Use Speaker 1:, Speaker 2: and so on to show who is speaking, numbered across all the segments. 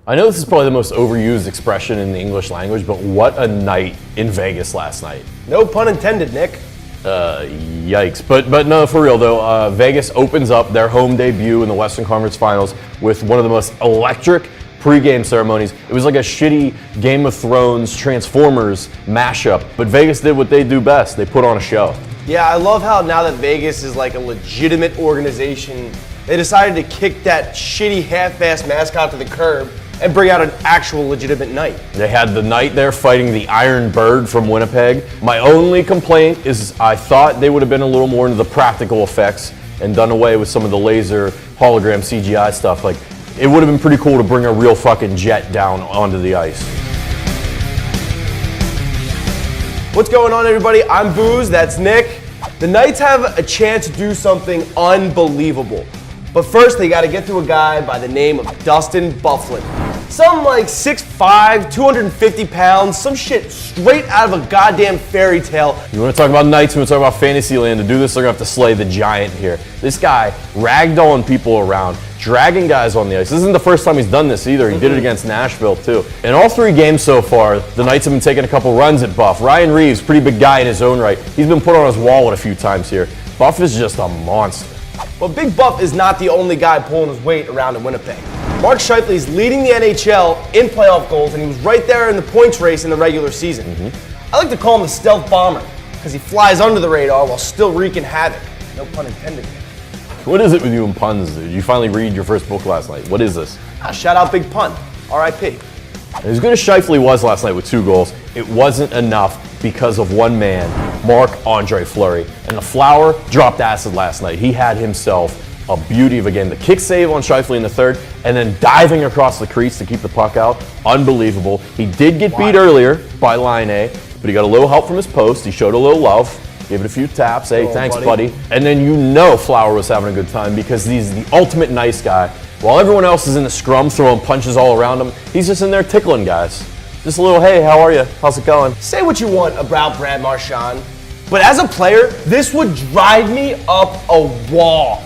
Speaker 1: I know this is probably the most overused expression in the English language, but what a night in Vegas last night.
Speaker 2: No pun intended, Nick.
Speaker 1: Yikes. But no, for real though, Vegas opens up their home debut in the Western Conference Finals with one of the most electric pre-game ceremonies. It was like a shitty Game of Thrones Transformers mashup, but Vegas did what they do best. They put on a show.
Speaker 2: Yeah, I love how now that Vegas is like a legitimate organization, they decided to kick that shitty half-assed mascot to the curb and bring out an actual legitimate night.
Speaker 1: They had the Knight there fighting the Iron Bird from Winnipeg. My only complaint is I thought they would have been a little more into the practical effects and done away with some of the laser hologram CGI stuff. Like, it would have been pretty cool to bring a real fucking jet down onto the ice.
Speaker 2: What's going on, everybody? I'm Booze, that's Nick. The Knights have a chance to do something unbelievable. But first, they got to get through a guy by the name of Dustin Byfuglien. Some like 6'5", 250 pounds, some shit straight out of a goddamn fairy tale.
Speaker 1: You want to talk about Knights, you want to talk about Fantasyland. To do this, they're going to have to slay the giant here. This guy ragdolling people around, dragging guys on the ice. This isn't the first time he's done this either. He did it against Nashville too. In all 3 games so far, the Knights have been taking a couple runs at Buff. Ryan Reeves, pretty big guy in his own right. He's been put on his wallet a few times here. Buff is just a monster.
Speaker 2: But Big Buff is not the only guy pulling his weight around in Winnipeg. Mark Scheifele is leading the NHL in playoff goals, and he was right there in the points race in the regular season. I like to call him the stealth bomber, because he flies under the radar while still wreaking havoc. No pun intended.
Speaker 1: What is it with you and puns, dude? You finally read your first book last night. What is this?
Speaker 2: Shout out Big Pun, R.I.P.
Speaker 1: As good as Scheifele was last night with 2 goals, it wasn't enough because of one man, Marc-Andre Fleury. And the Flower dropped acid last night. He had himself a beauty of a game. The kick save on Scheifele in the third, and then diving across the crease to keep the puck out. Unbelievable. He did get beat earlier by Line A, but he got a little help from his post. He showed a little love, gave it a few taps. Hey, thanks, buddy. And then you know Flower was having a good time because he's the ultimate nice guy. While everyone else is in the scrum throwing punches all around him, he's just in there tickling guys. Just a little, hey, how are you? How's it going?
Speaker 2: Say what you want about Brad Marchand, but as a player, this would drive me up a wall.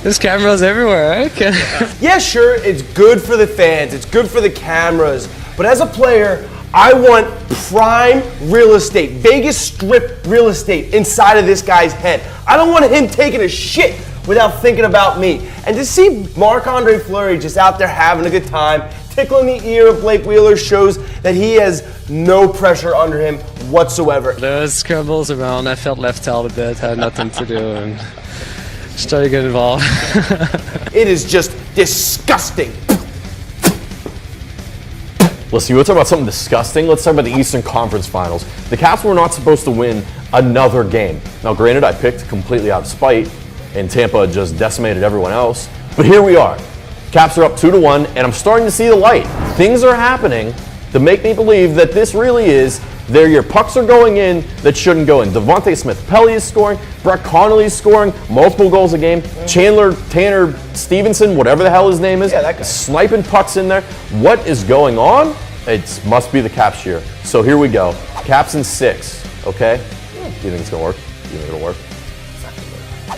Speaker 3: There's cameras everywhere, right?
Speaker 2: Yeah, sure, it's good for the fans, it's good for the cameras, but as a player, I want prime real estate, Vegas Strip real estate inside of this guy's head. I don't want him taking a shit without thinking about me. And to see Marc-Andre Fleury just out there having a good time, tickling the ear of Blake Wheeler shows that he has no pressure under him whatsoever.
Speaker 3: Those scrambles around, I felt left out a bit, had nothing to do, and just tried to get involved.
Speaker 2: It is just disgusting.
Speaker 1: Listen, you want to talk about something disgusting? Let's talk about the Eastern Conference Finals. The Caps were not supposed to win another game. Now, granted, I picked completely out of spite, and Tampa just decimated everyone else. But here we are. Caps are up 2-1, and I'm starting to see the light. Things are happening to make me believe that this really is there. Your pucks are going in that shouldn't go in. Devontae Smith-Pelly is scoring. Brett Connolly is scoring multiple goals a game. Chandler Tanner Stevenson, whatever the hell his name is,
Speaker 2: that guy.
Speaker 1: sniping pucks in there. What is going on? It must be the Caps year. So here we go. Caps in 6, okay? Do you think it's going to work? Do you think it'll work?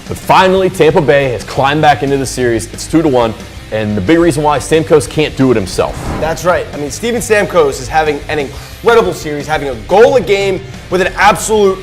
Speaker 1: But finally, Tampa Bay has climbed back into the series. It's 2-1. And the big reason why Stamkos can't do it himself.
Speaker 2: That's right. I mean, Steven Stamkos is having an incredible series, having a goal a game with an absolute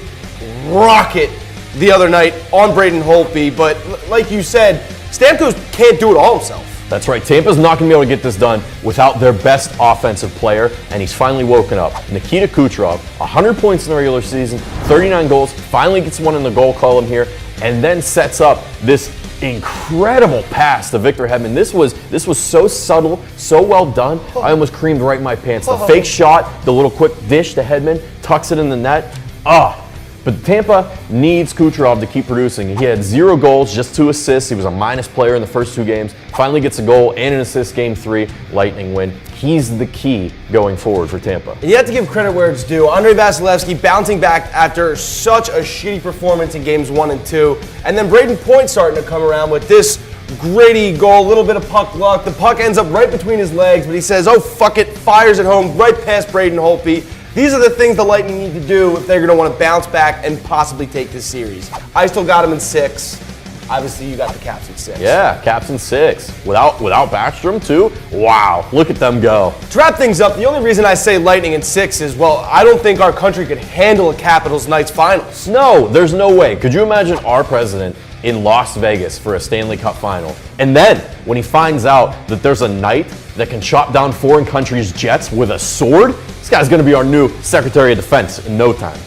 Speaker 2: rocket the other night on Braden Holtby. But like you said, Stamkos can't do it all himself.
Speaker 1: That's right. Tampa's not going to be able to get this done without their best offensive player, and he's finally woken up. Nikita Kucherov, 100 points in the regular season, 39 goals, finally gets one in the goal column here, and then sets up this incredible pass to Victor Hedman. This was so subtle, so well done. I almost creamed right in my pants. The fake shot, the little quick dish to Hedman, tucks it in the net. But Tampa needs Kucherov to keep producing. He had 0 goals, just 2 assists. He was a minus player in the first 2 games. Finally gets a goal and an assist game 3, Lightning win. He's the key going forward for Tampa.
Speaker 2: And you have to give credit where it's due. Andrei Vasilevskiy bouncing back after such a shitty performance in games 1 and 2. And then Braden Point starting to come around with this gritty goal, a little bit of puck luck. The puck ends up right between his legs, but he says, oh, fuck it, fires it home right past Braden Holtby. These are the things the Lightning need to do if they're going to want to bounce back and possibly take this series. I still got them in 6. Obviously, you got the Caps at 6.
Speaker 1: Yeah, Caps in 6. Without Backstrom, too? Wow, look at them go.
Speaker 2: To wrap things up, the only reason I say Lightning in 6 is, well, I don't think our country could handle a Capitals Knights finals.
Speaker 1: No, there's no way. Could you imagine our president in Las Vegas for a Stanley Cup final? And then, when he finds out that there's a knight that can chop down foreign countries' jets with a sword, this guy's going to be our new Secretary of Defense in no time.